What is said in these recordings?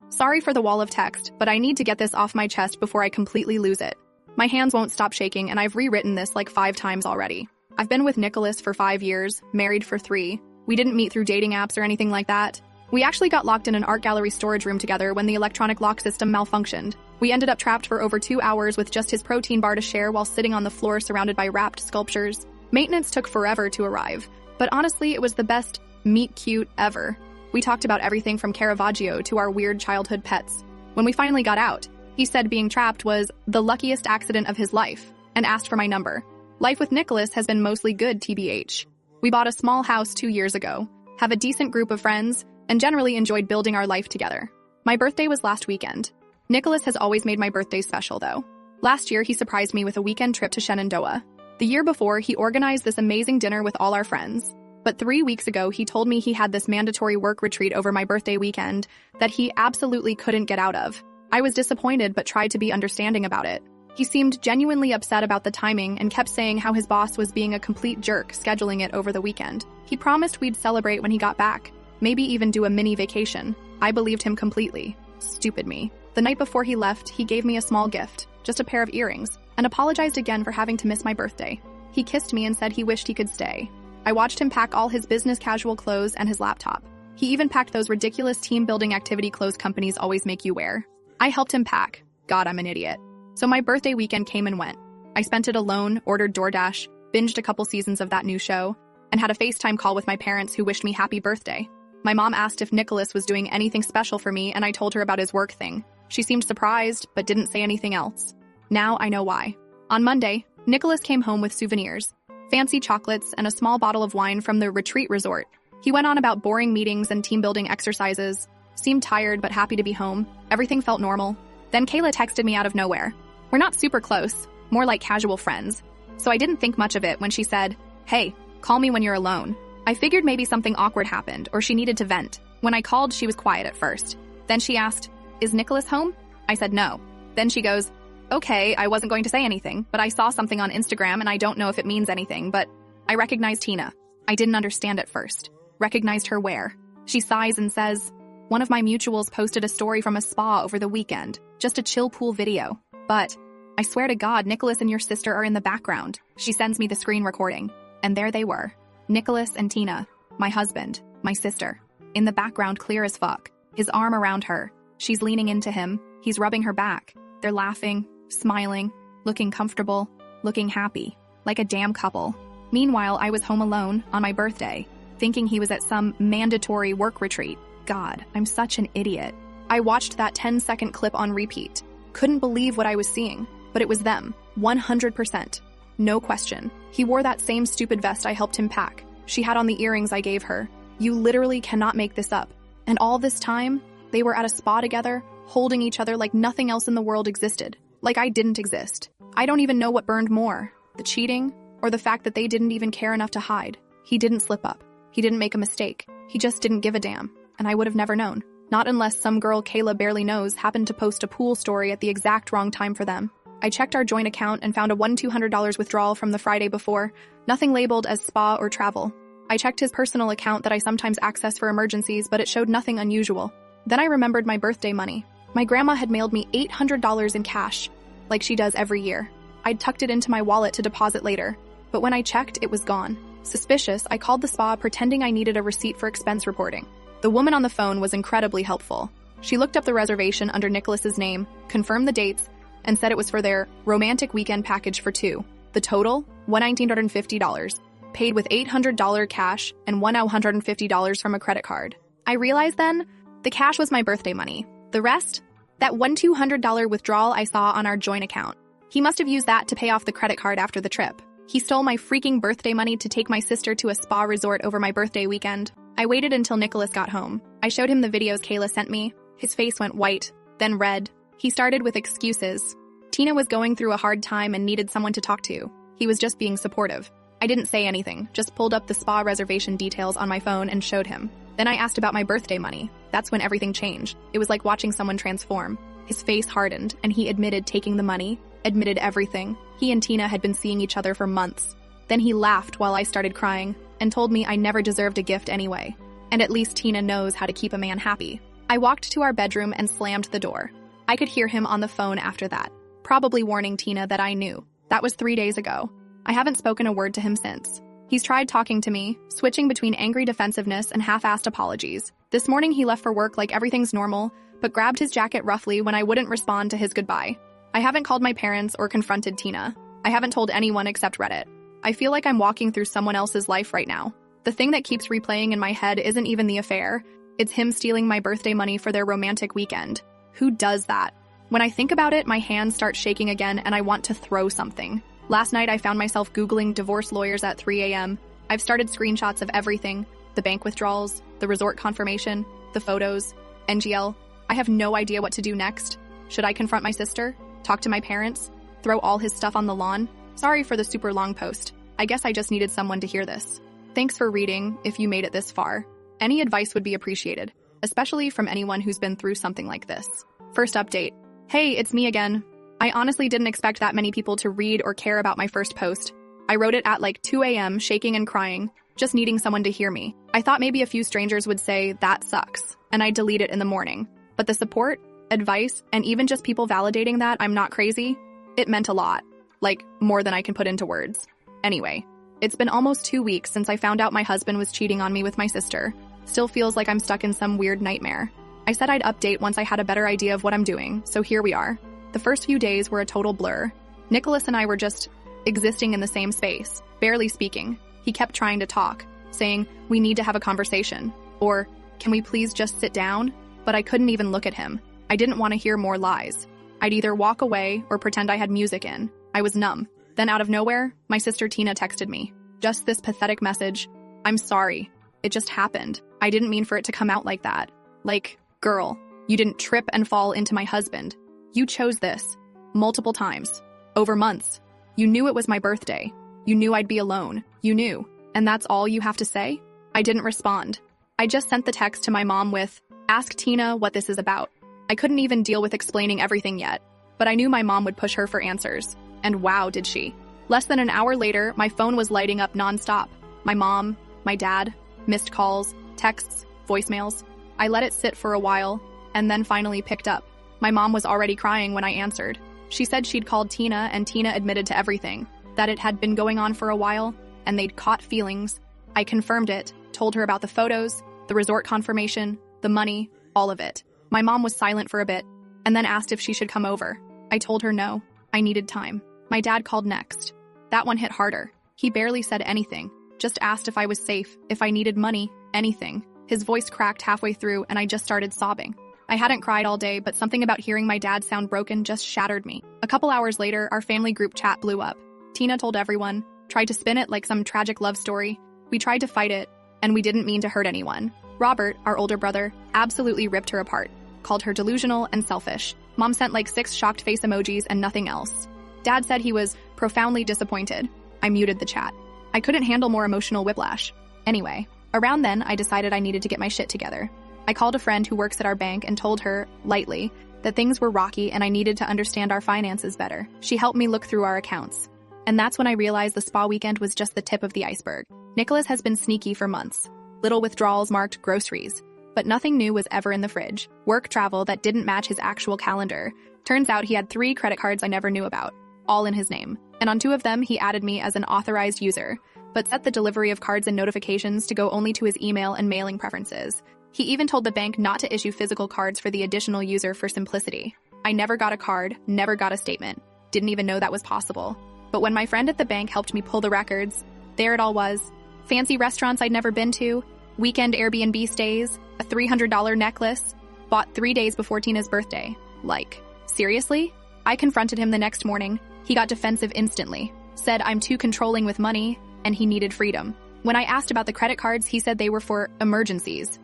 Sorry for the wall of text, but I need to get this off my chest before I completely lose it. My hands won't stop shaking, and I've rewritten this like 5 times already. I've been with Nicholas for 5 years, married for 3. We didn't meet through dating apps or anything like that. We actually got locked in an art gallery storage room together when the electronic lock system malfunctioned. We ended up trapped for over 2 hours with just his protein bar to share while sitting on the floor surrounded by wrapped sculptures. Maintenance took forever to arrive, but honestly, it was the best meet cute ever. We talked about everything from Caravaggio to our weird childhood pets. When we finally got out, he said being trapped was the luckiest accident of his life and asked for my number. Life with Nicholas has been mostly good, TBH. We bought a small house 2 years ago, have a decent group of friends, and generally enjoyed building our life together. My birthday was last weekend. Nicholas has always made my birthday special, though. Last year, he surprised me with a weekend trip to Shenandoah. The year before, he organized this amazing dinner with all our friends. But 3 weeks ago, he told me he had this mandatory work retreat over my birthday weekend that he absolutely couldn't get out of. I was disappointed but tried to be understanding about it. He seemed genuinely upset about the timing and kept saying how his boss was being a complete jerk scheduling it over the weekend. He promised we'd celebrate when he got back, maybe even do a mini vacation. I believed him completely. Stupid me. The night before he left, he gave me a small gift, just a pair of earrings, and apologized again for having to miss my birthday. He kissed me and said he wished he could stay. I watched him pack all his business casual clothes and his laptop. He even packed those ridiculous team-building activity clothes companies always make you wear. I helped him pack. God, I'm an idiot. So my birthday weekend came and went. I spent it alone, ordered DoorDash, binged a couple seasons of that new show, and had a FaceTime call with my parents who wished me happy birthday. My mom asked if Nicholas was doing anything special for me, and I told her about his work thing. She seemed surprised, but didn't say anything else. Now I know why. On Monday, Nicholas came home with souvenirs, fancy chocolates, and a small bottle of wine from the retreat resort. He went on about boring meetings and team-building exercises, seemed tired but happy to be home. Everything felt normal. Then Kayla texted me out of nowhere. We're not super close, more like casual friends. So I didn't think much of it when she said, "Hey, call me when you're alone." I figured maybe something awkward happened or she needed to vent. When I called, she was quiet at first. Then she asked, "Is Nicholas home?" I said no. Then she goes, "Okay, I wasn't going to say anything, but I saw something on Instagram and I don't know if it means anything, but I recognized Tina." I didn't understand at first. Recognized her where? She sighs and says, "One of my mutuals posted a story from a spa over the weekend, just a chill pool video. But I swear to God, Nicholas and your sister are in the background." She sends me the screen recording. And there they were. Nicholas and Tina, my husband, my sister, in the background clear as fuck. His arm around her. She's leaning into him. He's rubbing her back. They're laughing, smiling, looking comfortable, looking happy, like a damn couple. Meanwhile, I was home alone on my birthday, thinking he was at some mandatory work retreat. God, I'm such an idiot. I watched that 10-second clip on repeat. Couldn't believe what I was seeing, but it was them, 100%. No question. He wore that same stupid vest I helped him pack. She had on the earrings I gave her. You literally cannot make this up. And all this time, they were at a spa together, holding each other like nothing else in the world existed. Like I didn't exist. I don't even know what burned more, the cheating or the fact that they didn't even care enough to hide. He didn't slip up. He didn't make a mistake. He just didn't give a damn. And I would have never known. Not unless some girl Kayla barely knows happened to post a pool story at the exact wrong time for them. I checked our joint account and found a $1,200 withdrawal from the Friday before, nothing labeled as spa or travel. I checked his personal account that I sometimes access for emergencies, but it showed nothing unusual. Then I remembered my birthday money. My grandma had mailed me $800 in cash, like she does every year. I'd tucked it into my wallet to deposit later, but when I checked, it was gone. Suspicious, I called the spa pretending I needed a receipt for expense reporting. The woman on the phone was incredibly helpful. She looked up the reservation under Nicholas's name, confirmed the dates, and said it was for their romantic weekend package for 2. The total, $1,950, paid with $800 cash and $150 from a credit card. I realized then, the cash was my birthday money. The rest? That $1,200 withdrawal I saw on our joint account. He must have used that to pay off the credit card after the trip. He stole my freaking birthday money to take my sister to a spa resort over my birthday weekend. I waited until Nicholas got home. I showed him the videos Kayla sent me. His face went white, then red. He started with excuses. Tina was going through a hard time and needed someone to talk to. He was just being supportive. I didn't say anything, just pulled up the spa reservation details on my phone and showed him. Then I asked about my birthday money. That's when everything changed. It was like watching someone transform. His face hardened, and he admitted taking the money, admitted everything. He and Tina had been seeing each other for months. Then he laughed while I started crying, and told me I never deserved a gift anyway. And at least Tina knows how to keep a man happy. I walked to our bedroom and slammed the door. I could hear him on the phone after that, probably warning Tina that I knew. That was 3 days ago. I haven't spoken a word to him since. He's tried talking to me, switching between angry defensiveness and half-assed apologies. This morning he left for work like everything's normal, but grabbed his jacket roughly when I wouldn't respond to his goodbye. I haven't called my parents or confronted Tina. I haven't told anyone except Reddit. I feel like I'm walking through someone else's life right now. The thing that keeps replaying in my head isn't even the affair. It's him stealing my birthday money for their romantic weekend. Who does that? When I think about it, my hands start shaking again and I want to throw something. Last night I found myself Googling divorce lawyers at 3 a.m. I've started screenshots of everything. The bank withdrawals, the resort confirmation, the photos, NGL. I have no idea what to do next. Should I confront my sister? Talk to my parents? Throw all his stuff on the lawn? Sorry for the super long post. I guess I just needed someone to hear this. Thanks for reading, if you made it this far. Any advice would be appreciated, especially from anyone who's been through something like this. First update. Hey, it's me again. I honestly didn't expect that many people to read or care about my first post. I wrote it at like 2 a.m., shaking and crying, just needing someone to hear me. I thought maybe a few strangers would say, that sucks, and I'd delete it in the morning. But the support, advice, and even just people validating that I'm not crazy, it meant a lot. Like, more than I can put into words. Anyway, it's been almost 2 weeks since I found out my husband was cheating on me with my sister. Still feels like I'm stuck in some weird nightmare. I said I'd update once I had a better idea of what I'm doing, so here we are. The first few days were a total blur. Nicholas and I were just existing in the same space, barely speaking. He kept trying to talk, saying, we need to have a conversation, or can we please just sit down? But I couldn't even look at him. I didn't want to hear more lies. I'd either walk away or pretend I had music in. I was numb. Then out of nowhere, my sister Tina texted me. Just this pathetic message. I'm sorry. It just happened. I didn't mean for it to come out like that. Like, girl, you didn't trip and fall into my husband. You chose this. Multiple times. Over months. You knew it was my birthday. You knew I'd be alone. You knew. And that's all you have to say? I didn't respond. I just sent the text to my mom with, ask Tina what this is about. I couldn't even deal with explaining everything yet, but I knew my mom would push her for answers. And wow, did she. Less than an hour later, my phone was lighting up nonstop. My mom, my dad, missed calls, texts, voicemails. I let it sit for a while, and then finally picked up. My mom was already crying when I answered. She said she'd called Tina, and Tina admitted to everything, that it had been going on for a while, and they'd caught feelings. I confirmed it, told her about the photos, the resort confirmation, the money, all of it. My mom was silent for a bit, and then asked if she should come over. I told her no, I needed time. My dad called next. That one hit harder. He barely said anything, just asked if I was safe, if I needed money, anything. His voice cracked halfway through, and I just started sobbing. I hadn't cried all day, but something about hearing my dad sound broken just shattered me. A couple hours later, our family group chat blew up. Tina told everyone, tried to spin it like some tragic love story. We tried to fight it, and we didn't mean to hurt anyone. Robert, our older brother, absolutely ripped her apart, called her delusional and selfish. Mom sent like 6 shocked face emojis and nothing else. Dad said he was profoundly disappointed. I muted the chat. I couldn't handle more emotional whiplash. Anyway, around then, I decided I needed to get my shit together. I called a friend who works at our bank and told her, lightly, that things were rocky and I needed to understand our finances better. She helped me look through our accounts. And that's when I realized the spa weekend was just the tip of the iceberg. Nicholas has been sneaky for months. Little withdrawals marked groceries. But nothing new was ever in the fridge. Work travel that didn't match his actual calendar. Turns out he had 3 credit cards I never knew about, all in his name. And on 2 of them, he added me as an authorized user, but set the delivery of cards and notifications to go only to his email and mailing preferences. He even told the bank not to issue physical cards for the additional user for simplicity. I never got a card, never got a statement. Didn't even know that was possible. But when my friend at the bank helped me pull the records, there it all was. Fancy restaurants I'd never been to, weekend Airbnb stays, a $300 necklace, bought 3 days before Tina's birthday. Like, seriously? I confronted him the next morning. He got defensive instantly, said I'm too controlling with money, and he needed freedom. When I asked about the credit cards, he said they were for emergencies.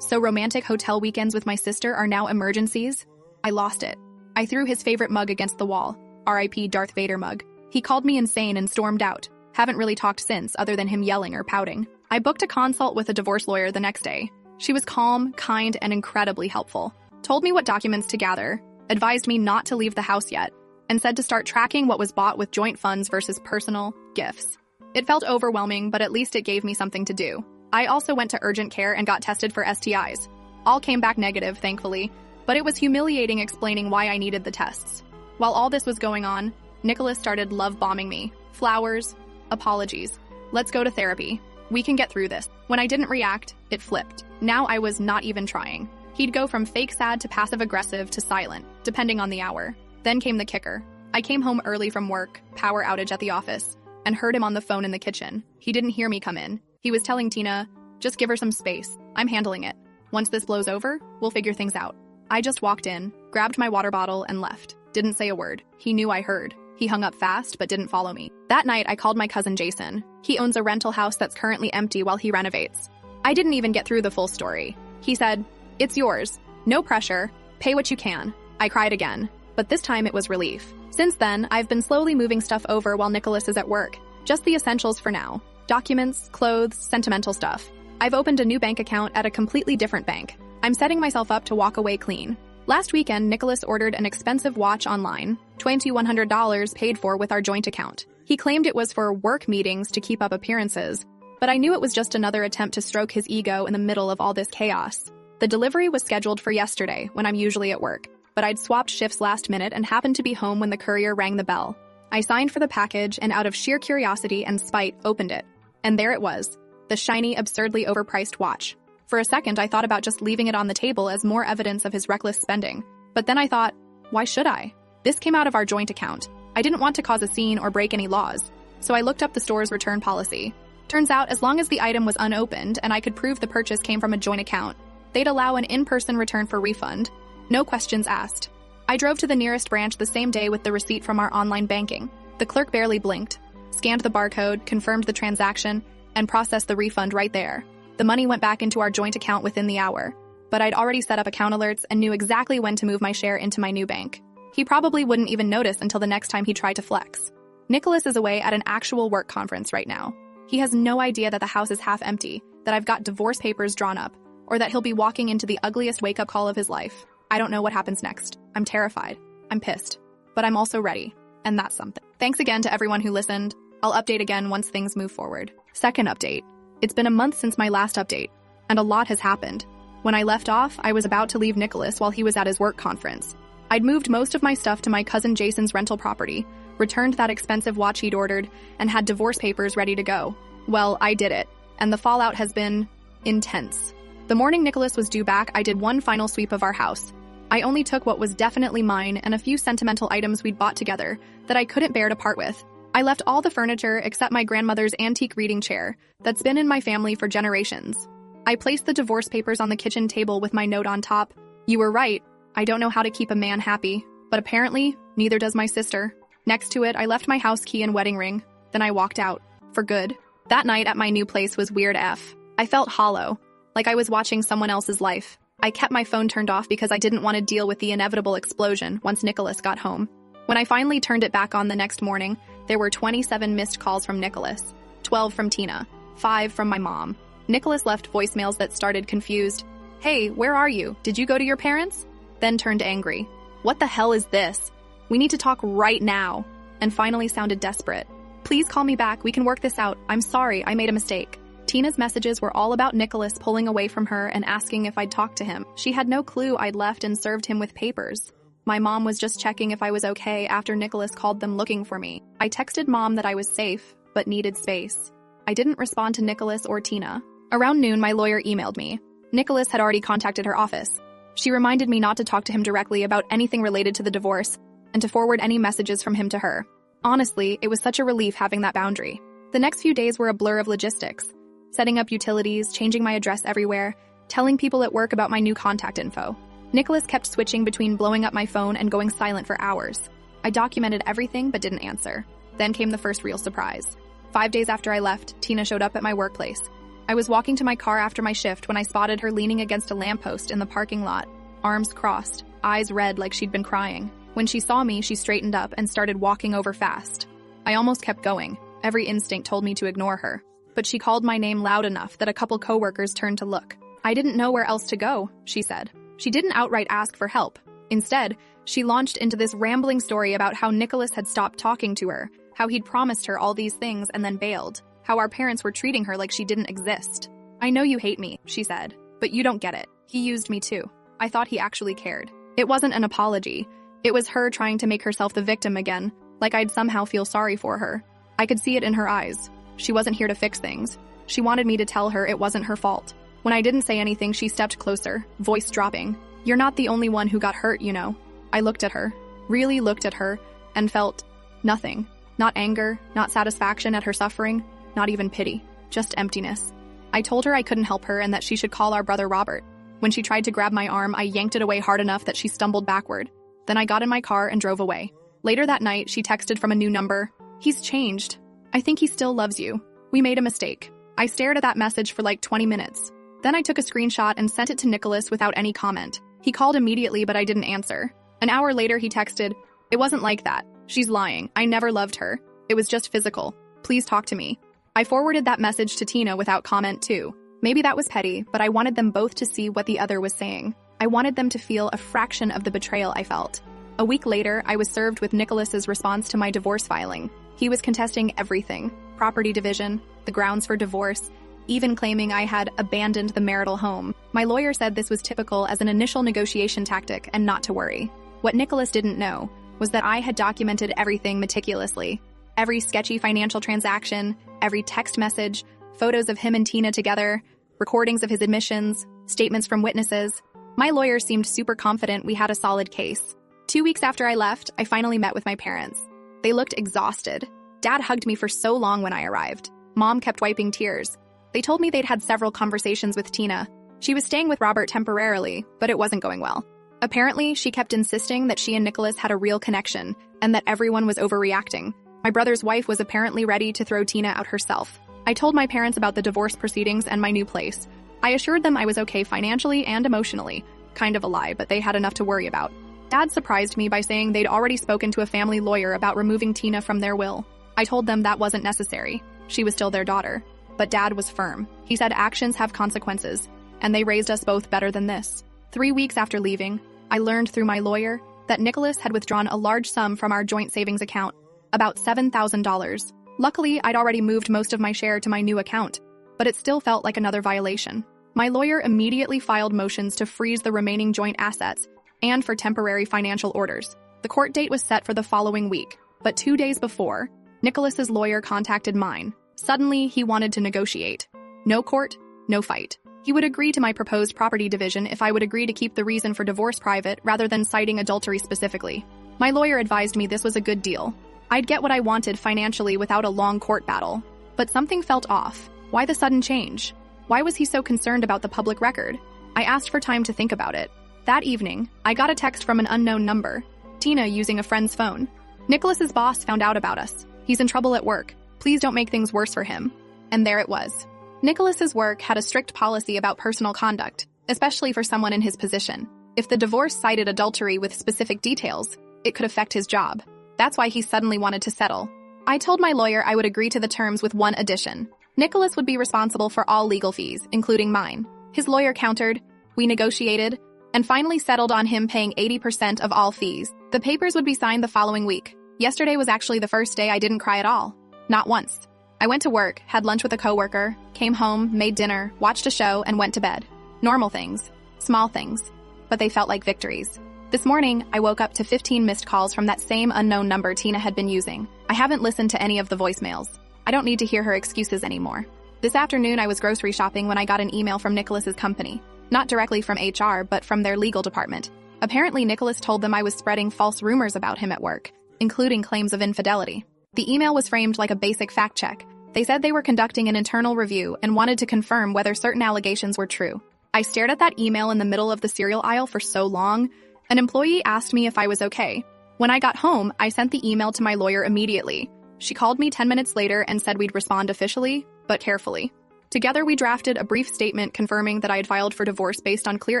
So romantic hotel weekends with my sister are now emergencies? I lost it. I threw his favorite mug against the wall, RIP Darth Vader mug. He called me insane and stormed out. Haven't really talked since, other than him yelling or pouting. I booked a consult with a divorce lawyer the next day. She was calm, kind, and incredibly helpful. Told me what documents to gather, advised me not to leave the house yet, and said to start tracking what was bought with joint funds versus personal gifts. It felt overwhelming, but at least it gave me something to do. I also went to urgent care and got tested for STIs. All came back negative, thankfully, but it was humiliating explaining why I needed the tests. While all this was going on, Nicholas started love-bombing me. Flowers, apologies. Let's go to therapy. We can get through this. When I didn't react, it flipped. Now I was not even trying. He'd go from fake sad to passive-aggressive to silent, depending on the hour. Then came the kicker. I came home early from work, power outage at the office, and heard him on the phone in the kitchen. He didn't hear me come in. He was telling Tina, just give her some space. I'm handling it. Once this blows over, we'll figure things out. I just walked in, grabbed my water bottle, and left. Didn't say a word. He knew I heard. He hung up fast, but didn't follow me. That night, I called my cousin Jason. He owns a rental house that's currently empty while he renovates. I didn't even get through the full story. He said, "It's yours. No pressure. Pay what you can." I cried again, but this time it was relief. Since then, I've been slowly moving stuff over while Nicholas is at work. Just the essentials for now. Documents, clothes, sentimental stuff. I've opened a new bank account at a completely different bank. I'm setting myself up to walk away clean. Last weekend, Nicholas ordered an expensive watch online, $2,100 paid for with our joint account. He claimed it was for work meetings to keep up appearances, but I knew it was just another attempt to stroke his ego in the middle of all this chaos. The delivery was scheduled for yesterday, when I'm usually at work, but I'd swapped shifts last minute and happened to be home when the courier rang the bell. I signed for the package and out of sheer curiosity and spite, opened it. And there it was, the shiny, absurdly overpriced watch. For a second, I thought about just leaving it on the table as more evidence of his reckless spending. But then I thought, why should I? This came out of our joint account. I didn't want to cause a scene or break any laws, so I looked up the store's return policy. Turns out, as long as the item was unopened and I could prove the purchase came from a joint account, they'd allow an in-person return for refund. No questions asked. I drove to the nearest branch the same day with the receipt from our online banking. The clerk barely blinked, scanned the barcode, confirmed the transaction, and processed the refund right there. The money went back into our joint account within the hour, but I'd already set up account alerts and knew exactly when to move my share into my new bank. He probably wouldn't even notice until the next time he tried to flex. Nicholas is away at an actual work conference right now. He has no idea that the house is half empty, that I've got divorce papers drawn up, or that he'll be walking into the ugliest wake-up call of his life. I don't know what happens next. I'm terrified. I'm pissed. But I'm also ready. And that's something. Thanks again to everyone who listened. I'll update again once things move forward. Second update. It's been a month since my last update, and a lot has happened. When I left off, I was about to leave Nicholas while he was at his work conference. I'd moved most of my stuff to my cousin Jason's rental property, returned that expensive watch he'd ordered, and had divorce papers ready to go. Well, I did it, and the fallout has been intense. The morning Nicholas was due back, I did one final sweep of our house. I only took what was definitely mine and a few sentimental items we'd bought together that I couldn't bear to part with. I left all the furniture except my grandmother's antique reading chair that's been in my family for generations. I placed the divorce papers on the kitchen table with my note on top. You were right. I don't know how to keep a man happy, but apparently, neither does my sister. Next to it, I left my house key and wedding ring. Then I walked out. For good. That night at my new place was weird AF. I felt hollow, like I was watching someone else's life. I kept my phone turned off because I didn't want to deal with the inevitable explosion once Nicholas got home. When I finally turned it back on the next morning, there were 27 missed calls from Nicholas, 12 from Tina, 5 from my mom. Nicholas left voicemails that started confused. Hey, where are you? Did you go to your parents? Then turned angry. What the hell is this? We need to talk right now. And finally sounded desperate. Please call me back. We can work this out. I'm sorry. I made a mistake. Tina's messages were all about Nicholas pulling away from her and asking if I'd talk to him. She had no clue I'd left and served him with papers. My mom was just checking if I was okay after Nicholas called them looking for me. I texted mom that I was safe, but needed space. I didn't respond to Nicholas or Tina. Around noon, my lawyer emailed me. Nicholas had already contacted her office. She reminded me not to talk to him directly about anything related to the divorce and to forward any messages from him to her. Honestly, it was such a relief having that boundary. The next few days were a blur of logistics. Setting up utilities, changing my address everywhere, telling people at work about my new contact info. Nicholas kept switching between blowing up my phone and going silent for hours. I documented everything but didn't answer. Then came the first real surprise. 5 days after I left, Tina showed up at my workplace. I was walking to my car after my shift when I spotted her leaning against a lamppost in the parking lot, arms crossed, eyes red like she'd been crying. When she saw me, she straightened up and started walking over fast. I almost kept going. Every instinct told me to ignore her. But she called my name loud enough that a couple coworkers turned to look. I didn't know where else to go, she said. She didn't outright ask for help. Instead, she launched into this rambling story about how Nicholas had stopped talking to her, how he'd promised her all these things and then bailed, how our parents were treating her like she didn't exist. I know you hate me, she said, but you don't get it. He used me too. I thought he actually cared. It wasn't an apology. It was her trying to make herself the victim again, like I'd somehow feel sorry for her. I could see it in her eyes. She wasn't here to fix things. She wanted me to tell her it wasn't her fault. When I didn't say anything, she stepped closer, voice dropping. "You're not the only one who got hurt, you know." I looked at her, really looked at her, and felt nothing. Not anger, not satisfaction at her suffering, not even pity, just emptiness. I told her I couldn't help her and that she should call our brother Robert. When she tried to grab my arm, I yanked it away hard enough that she stumbled backward. Then I got in my car and drove away. Later that night, she texted from a new number. "He's changed. I think he still loves you. We made a mistake." I stared at that message for like 20 minutes. Then I took a screenshot and sent it to Nicholas without any comment. He called immediately, but I didn't answer. An hour later, he texted, "It wasn't like that. She's lying. I never loved her. It was just physical. Please talk to me." I forwarded that message to Tina without comment too. Maybe that was petty, but I wanted them both to see what the other was saying. I wanted them to feel a fraction of the betrayal I felt. A week later, I was served with Nicholas's response to my divorce filing. He was contesting everything: property division, the grounds for divorce, even claiming I had abandoned the marital home. My lawyer said this was typical as an initial negotiation tactic and not to worry. What Nicholas didn't know was that I had documented everything meticulously. Every sketchy financial transaction, every text message, photos of him and Tina together, recordings of his admissions, statements from witnesses. My lawyer seemed super confident we had a solid case. 2 weeks after I left, I finally met with my parents. They looked exhausted. Dad hugged me for so long when I arrived. Mom kept wiping tears. They told me they'd had several conversations with Tina. She was staying with Robert temporarily, but it wasn't going well. Apparently, she kept insisting that she and Nicholas had a real connection and that everyone was overreacting. My brother's wife was apparently ready to throw Tina out herself. I told my parents about the divorce proceedings and my new place. I assured them I was okay financially and emotionally. Kind of a lie, but they had enough to worry about. Dad surprised me by saying they'd already spoken to a family lawyer about removing Tina from their will. I told them that wasn't necessary. She was still their daughter. But Dad was firm. He said actions have consequences, and they raised us both better than this. 3 weeks after leaving, I learned through my lawyer that Nicholas had withdrawn a large sum from our joint savings account, about $7,000. Luckily, I'd already moved most of my share to my new account, but it still felt like another violation. My lawyer immediately filed motions to freeze the remaining joint assets and for temporary financial orders. The court date was set for the following week, but 2 days before, Nicholas's lawyer contacted mine. Suddenly, he wanted to negotiate. No court, no fight. He would agree to my proposed property division if I would agree to keep the reason for divorce private rather than citing adultery specifically. My lawyer advised me this was a good deal. I'd get what I wanted financially without a long court battle. But something felt off. Why the sudden change? Why was he so concerned about the public record? I asked for time to think about it. That evening, I got a text from an unknown number. Tina using a friend's phone. Nicholas's boss found out about us. He's in trouble at work. Please don't make things worse for him. And there it was. Nicholas's work had a strict policy about personal conduct, especially for someone in his position. If the divorce cited adultery with specific details, it could affect his job. That's why he suddenly wanted to settle. I told my lawyer I would agree to the terms with one addition. Nicholas would be responsible for all legal fees, including mine. His lawyer countered, we negotiated, and finally settled on him paying 80% of all fees. The papers would be signed the following week. Yesterday was actually the first day I didn't cry at all. Not once. I went to work, had lunch with a coworker, came home, made dinner, watched a show, and went to bed. Normal things. Small things. But they felt like victories. This morning, I woke up to 15 missed calls from that same unknown number Tina had been using. I haven't listened to any of the voicemails. I don't need to hear her excuses anymore. This afternoon, I was grocery shopping when I got an email from Nicholas's company. Not directly from HR, but from their legal department. Apparently, Nicholas told them I was spreading false rumors about him at work, including claims of infidelity. The email was framed like a basic fact check. They said they were conducting an internal review and wanted to confirm whether certain allegations were true. I stared at that email in the middle of the cereal aisle for so long. An employee asked me if I was okay. When I got home, I sent the email to my lawyer immediately. She called me 10 minutes later and said we'd respond officially, but carefully. Together, we drafted a brief statement confirming that I had filed for divorce based on clear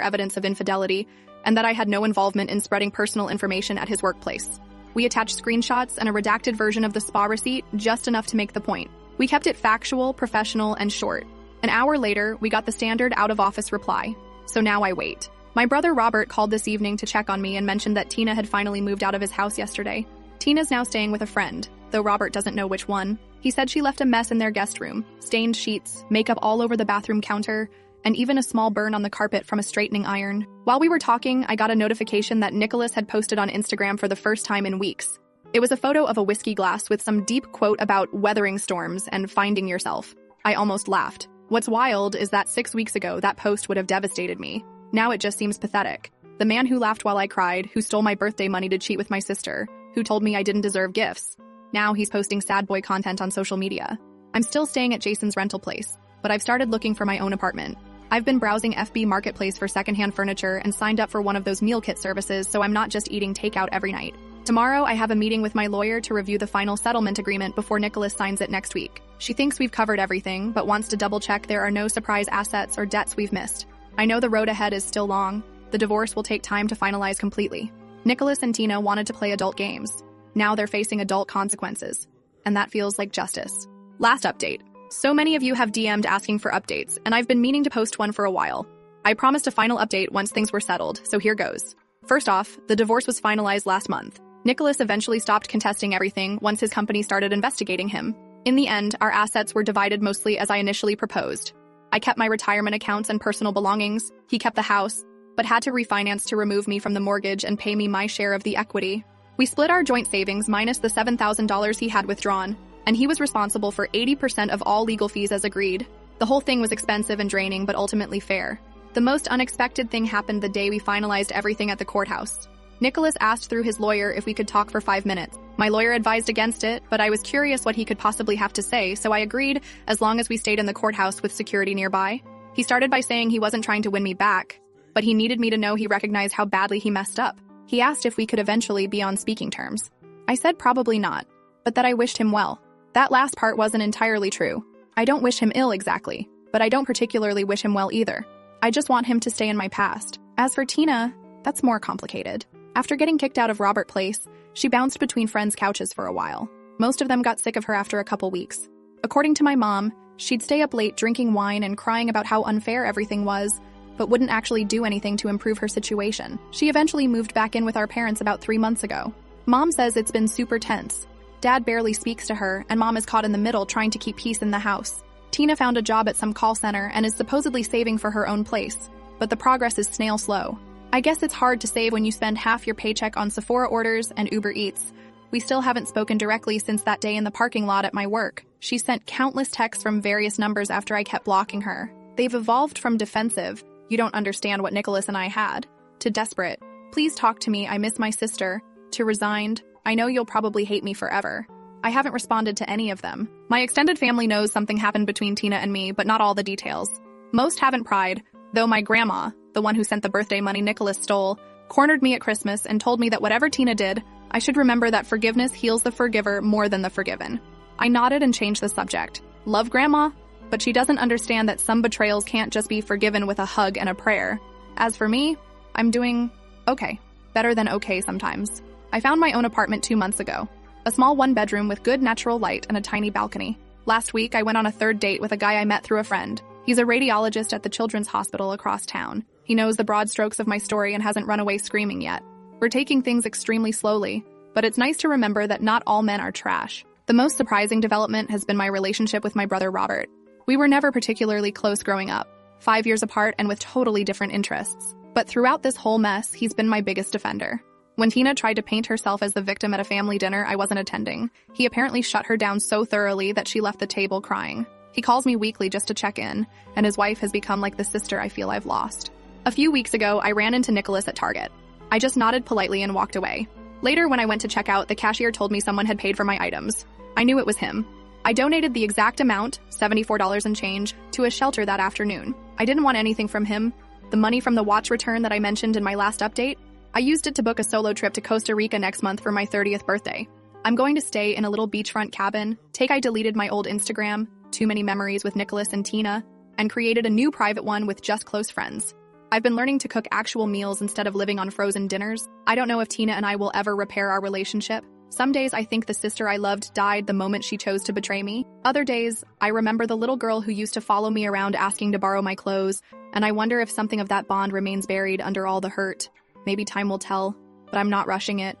evidence of infidelity and that I had no involvement in spreading personal information at his workplace. We attached screenshots and a redacted version of the spa receipt, just enough to make the point. We kept it factual, professional, and short. An hour later, we got the standard out-of-office reply. So now I wait. My brother Robert called this evening to check on me and mentioned that Tina had finally moved out of his house yesterday. Tina's now staying with a friend, though Robert doesn't know which one. He said she left a mess in their guest room, stained sheets, makeup all over the bathroom counter, and even a small burn on the carpet from a straightening iron. While we were talking, I got a notification that Nicholas had posted on Instagram for the first time in weeks. It was a photo of a whiskey glass with some deep quote about weathering storms and finding yourself. I almost laughed. What's wild is that 6 weeks ago, that post would have devastated me. Now it just seems pathetic. The man who laughed while I cried, who stole my birthday money to cheat with my sister, who told me I didn't deserve gifts. Now he's posting sad boy content on social media. I'm still staying at Jason's rental place, but I've started looking for my own apartment. I've been browsing FB Marketplace for secondhand furniture and signed up for one of those meal kit services so I'm not just eating takeout every night. Tomorrow, I have a meeting with my lawyer to review the final settlement agreement before Nicholas signs it next week. She thinks we've covered everything, but wants to double-check there are no surprise assets or debts we've missed. I know the road ahead is still long. The divorce will take time to finalize completely. Nicholas and Tina wanted to play adult games. Now they're facing adult consequences. And that feels like justice. Last update. So many of you have DM'd asking for updates, and I've been meaning to post one for a while. I promised a final update once things were settled, so here goes. First off, the divorce was finalized last month. Nicholas eventually stopped contesting everything once his company started investigating him. In the end, our assets were divided mostly as I initially proposed. I kept my retirement accounts and personal belongings, he kept the house, but had to refinance to remove me from the mortgage and pay me my share of the equity. We split our joint savings minus the $7,000 he had withdrawn, and he was responsible for 80% of all legal fees as agreed. The whole thing was expensive and draining, but ultimately fair. The most unexpected thing happened the day we finalized everything at the courthouse. Nicholas asked through his lawyer if we could talk for 5 minutes. My lawyer advised against it, but I was curious what he could possibly have to say, so I agreed as long as we stayed in the courthouse with security nearby. He started by saying he wasn't trying to win me back, but he needed me to know he recognized how badly he messed up. He asked if we could eventually be on speaking terms. I said probably not, but that I wished him well. That last part wasn't entirely true. I don't wish him ill exactly, but I don't particularly wish him well either. I just want him to stay in my past. As for Tina, that's more complicated. After getting kicked out of Robert Place, she bounced between friends' couches for a while. Most of them got sick of her after a couple weeks. According to my mom, she'd stay up late drinking wine and crying about how unfair everything was, but wouldn't actually do anything to improve her situation. She eventually moved back in with our parents about 3 months ago. Mom says it's been super tense. Dad barely speaks to her, and Mom is caught in the middle trying to keep peace in the house. Tina found a job at some call center and is supposedly saving for her own place, but the progress is snail slow. I guess it's hard to save when you spend half your paycheck on Sephora orders and Uber Eats. We still haven't spoken directly since that day in the parking lot at my work. She sent countless texts from various numbers after I kept blocking her. They've evolved from defensive, "You don't understand what Nicholas and I had," to desperate, "Please talk to me, I miss my sister," to resigned, "I know you'll probably hate me forever." I haven't responded to any of them. My extended family knows something happened between Tina and me, but not all the details. Most haven't pried, though my grandma, the one who sent the birthday money Nicholas stole, cornered me at Christmas and told me that whatever Tina did, I should remember that forgiveness heals the forgiver more than the forgiven. I nodded and changed the subject. Love Grandma, but she doesn't understand that some betrayals can't just be forgiven with a hug and a prayer. As for me, I'm doing okay. Better than okay sometimes. I found my own apartment 2 months ago. A small 1-bedroom with good natural light and a tiny balcony. Last week, I went on a 3rd date with a guy I met through a friend. He's a radiologist at the Children's Hospital across town. He knows the broad strokes of my story and hasn't run away screaming yet. We're taking things extremely slowly, but it's nice to remember that not all men are trash. The most surprising development has been my relationship with my brother Robert. We were never particularly close growing up, 5 years apart and with totally different interests. But throughout this whole mess, he's been my biggest defender. When Tina tried to paint herself as the victim at a family dinner I wasn't attending, he apparently shut her down so thoroughly that she left the table crying. He calls me weekly just to check in, and his wife has become like the sister I feel I've lost. A few weeks ago, I ran into Nicholas at Target. I just nodded politely and walked away. Later, when I went to check out, the cashier told me someone had paid for my items. I knew it was him. I donated the exact amount, $74 and change, to a shelter that afternoon. I didn't want anything from him. The money from the watch return that I mentioned in my last update, I used it to book a solo trip to Costa Rica next month for my 30th birthday. I'm going to stay in a little beachfront cabin. I deleted my old Instagram, too many memories with Nicholas and Tina, and created a new private one with just close friends. I've been learning to cook actual meals instead of living on frozen dinners. I don't know if Tina and I will ever repair our relationship. Some days I think the sister I loved died the moment she chose to betray me. Other days, I remember the little girl who used to follow me around asking to borrow my clothes, and I wonder if something of that bond remains buried under all the hurt. Maybe time will tell, but I'm not rushing it.